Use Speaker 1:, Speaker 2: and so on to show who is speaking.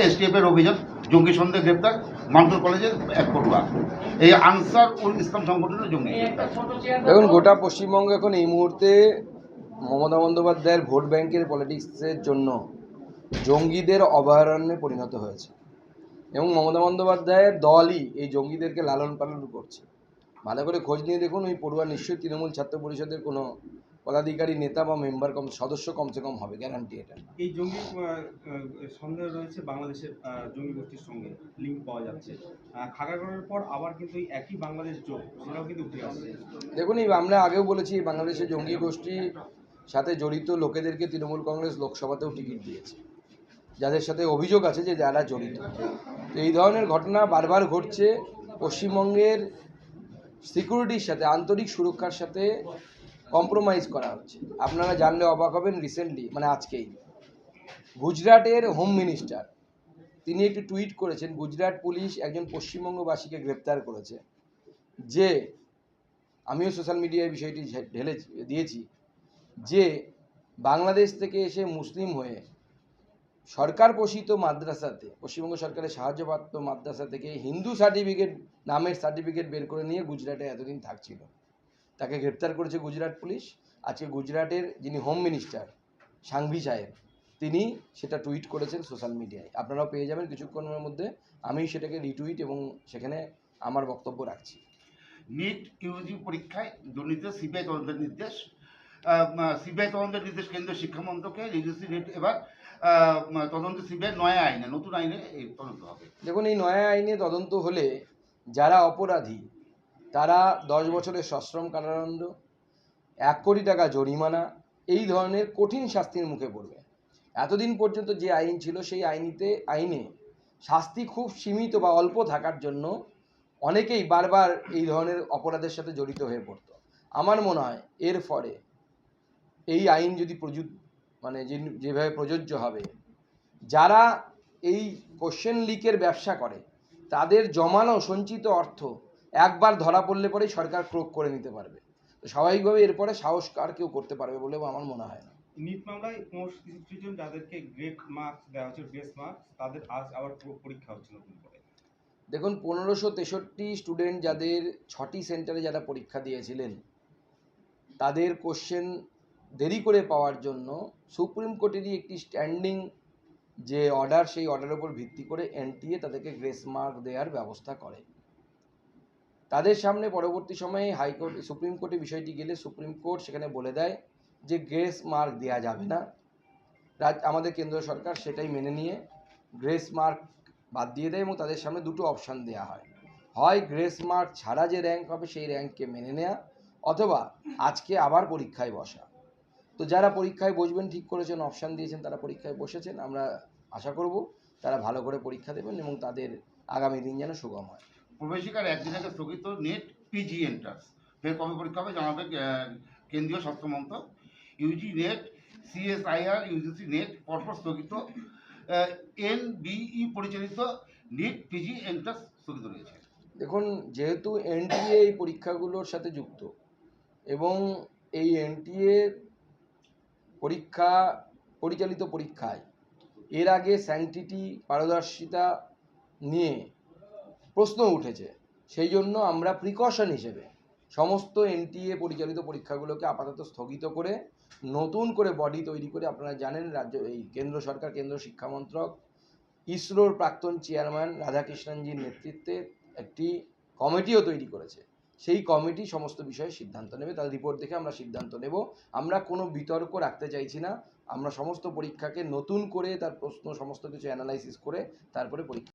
Speaker 1: STF এর অভিযান, জঙ্গি সন্দেহে গ্রেপ্তার মানপুর কলেজের এক পড়ুয়া। এই আনসার উল ইসলাম সংগঠনের জঙ্গি গ্রেপ্তার।
Speaker 2: দেখুন, গোটা পশ্চিমবঙ্গ এখন এই মুহূর্তে মমতা বন্দ্যোপাধ্যায়ের ভোট ব্যাংকের পলিটিক্সের জন্য জঙ্গিদের অভয়ারণ্যে পরিণত হয়েছে এবং মমতা বন্দ্যোপাধ্যায়ের দলই এই জঙ্গিদেরকে লালন পালন করছে। ভালো করে খোঁজ নিয়ে দেখুন, ওই পড়ুয়া নিশ্চয়ই তৃণমূল ছাত্র পরিষদের কোনো পদাধিকারী, নেতা বা মেম্বার সদস্য কমসে কম হবে, গ্যারান্টি এটা।
Speaker 3: এই জঙ্গি সন্দেহ রয়েছে বাংলাদেশের জঙ্গি গোষ্ঠীর সঙ্গে লিঙ্ক পাওয়া যাচ্ছে। খাগড়াগড়ের পর আবার কিন্তু এই একই বাংলাদেশ জোট, সেটাও কিন্তু উঠে আসছে।
Speaker 2: দেখুন, এই আমরা আগেও বলেছি, বাংলাদেশের জঙ্গি গোষ্ঠীর সাথে জড়িত লোকেদেরকে তৃণমূল কংগ্রেস লোকসভাতেও টিকিট দিয়েছে, যাদের সাথে অভিযোগ আছে যে যারা জড়িত। তো এই ধরনের ঘটনা বারবার ঘটছে। পশ্চিমবঙ্গের সিকিউরিটির সাথে, আন্তরিক সুরক্ষার সাথে কম্প্রোমাইজ করা হচ্ছে। আপনারা জানলে অবাক হবেন, রিসেন্টলি মানে আজকেই গুজরাটের হোম মিনিস্টার তিনি একটি টুইট করেছেন, গুজরাট পুলিশ একজন পশ্চিমবঙ্গবাসীকে গ্রেপ্তার করেছে, যে আমিও সোশ্যাল মিডিয়ায় বিষয়টি ঢেলে দিয়েছি, যে বাংলাদেশ থেকে এসে মুসলিম হয়ে সরকার পোষিত মাদ্রাসাতে, পশ্চিমবঙ্গ সরকারের সাহায্যপ্রাপ্ত মাদ্রাসা থেকে হিন্দু সার্টিফিকেট নামের সার্টিফিকেট বের করে নিয়ে গুজরাটে এতদিন থাকছিল। তাকে গ্রেপ্তার করেছে গুজরাট পুলিশ। আজকে গুজরাটের যিনি হোম মিনিস্টার সাংভি সাহেব, তিনি সেটা টুইট করেছেন সোশ্যাল মিডিয়ায়। আপনারাও পেয়ে যাবেন কিছুক্ষণের মধ্যে। আমি সেটাকে রিটুইট এবং সেখানে আমার বক্তব্য রাখছি।
Speaker 1: নিট ইউজি পরীক্ষায় দুর্নীতি, সিবিআই তদন্তের নির্দেশ। সিবিআই তদন্তের নির্দেশ কেন্দ্রীয় শিক্ষামন্ত্রকের। ইউজিসি নিট এবার তদন্ত সিবিআই নয়া আইনে, নতুন আইনে এই তদন্ত হবে।
Speaker 2: দেখুন, এই নয়া আইনে তদন্ত হলে যারা অপরাধী তারা 10 বছরের সশ্রম কারাদণ্ড, 1 কোটি টাকা জরিমানা, এই ধরনের কঠিন শাস্তির মুখে পড়বে। এতদিন পর্যন্ত যে আইন ছিল সেই আইনে শাস্তি খুব সীমিত বা অল্প থাকার জন্য অনেকেই বারবার এই ধরনের অপরাধের সাথে জড়িত হয়ে পড়ত। আমার মনে হয় এর ফলে এই আইন যদি যেভাবে প্রযোজ্য হবে, যারা এই কোশ্চেন লিকের ব্যবসা করে তাদের জমানো সঞ্চিত অর্থ একবার ধরা পড়লে পরেই সরকার ক্রোক করে নিতে পারবে। তো স্বাভাবিকভাবে এরপরে সাহস আর কেউ করতে পারবে বলেও আমার মনে হয় না।
Speaker 3: নিট মামলায় 15 জন যাদেরকে গ্রেড মার্কস দেওয়া হচ্ছে, গ্রেস মার্কস, তাদের আজ আবার পরীক্ষা হচ্ছে নতুন করে।
Speaker 2: দেখুন, 1563 স্টুডেন্ট যাদের 6টি সেন্টারে যারা পরীক্ষা দিয়েছিলেন, তাদের কোশ্চেন দেরি করে পাওয়ার জন্য সুপ্রিম কোর্টেরই একটি স্ট্যান্ডিং যে অর্ডার, সেই অর্ডারের উপর ভিত্তি করে এনটিএ তাদেরকে গ্রেস মার্ক দেওয়ার ব্যবস্থা করে। তাদের সামনে পরবর্তী সময়ে হাইকোর্ট, সুপ্রিম কোর্টে বিষয়টি গেলে সুপ্রিম কোর্ট সেখানে বলে দেয় যে গ্রেস মার্ক দেওয়া যাবে না। আমাদের কেন্দ্র সরকার সেটাই মেনে নিয়ে গ্রেস মার্ক বাদ দিয়ে দেয় এবং তাদের সামনে দুটো অপশান দেওয়া হয়। হয় গ্রেস মার্ক ছাড়া যে র্যাঙ্ক হবে সেই র্যাঙ্ককে মেনে নেওয়া, অথবা আজকে আবার পরীক্ষায় বসা। তো যারা পরীক্ষায় বসবেন ঠিক করেছেন, অপশান দিয়েছেন, তারা পরীক্ষায় বসেছেন। আমরা আশা করব তারা ভালো করে পরীক্ষা দেবেন এবং তাদের আগামী দিন যেন সুগম হয়।
Speaker 1: প্রবেশিকার একদিন আগে স্থগিত নেট পিজি এন্ট্রান্স, ফের কবে পরীক্ষা হবে জানাবে কেন্দ্রীয় স্বাস্থ্য মন্ত্রক। UG NET, CSIR, UGC NET পরপর স্থগিত। এনবিই পরিচালিত নিট পিজি এন্ট্রান্স স্থগিত রয়েছে।
Speaker 2: দেখুন, যেহেতু এনটিএ এই পরীক্ষাগুলোর সাথে যুক্ত এবং এই এনটিএ পরীক্ষা পরিচালিত পরীক্ষায় এর আগে স্যাংটিটি, পারদর্শিতা নিয়ে প্রশ্ন উঠেছে, সেই জন্য আমরা প্রিকশন হিসেবে সমস্ত এনটিএ পরিচালিত পরীক্ষাগুলোকে আপাতত স্থগিত করে নতুন করে বডি তৈরি করে, আপনারা জানেন এই কেন্দ্র সরকার, কেন্দ্র শিক্ষামন্ত্রক, ইসরোর প্রাক্তন চেয়ারম্যান রাধাকৃষ্ণনজির নেতৃত্বে একটি কমিটিও তৈরি করেছে। সেই কমিটি সমস্ত বিষয়ে সিদ্ধান্ত নেবে। তার রিপোর্ট দেখে আমরা সিদ্ধান্ত নেব। আমরা কোনো বিতর্ক রাখতে চাইছি না। আমরা সমস্ত পরীক্ষাকে নতুন করে তার প্রশ্ন সমস্ত কিছু অ্যানালাইসিস করে তারপরে পরীক্ষা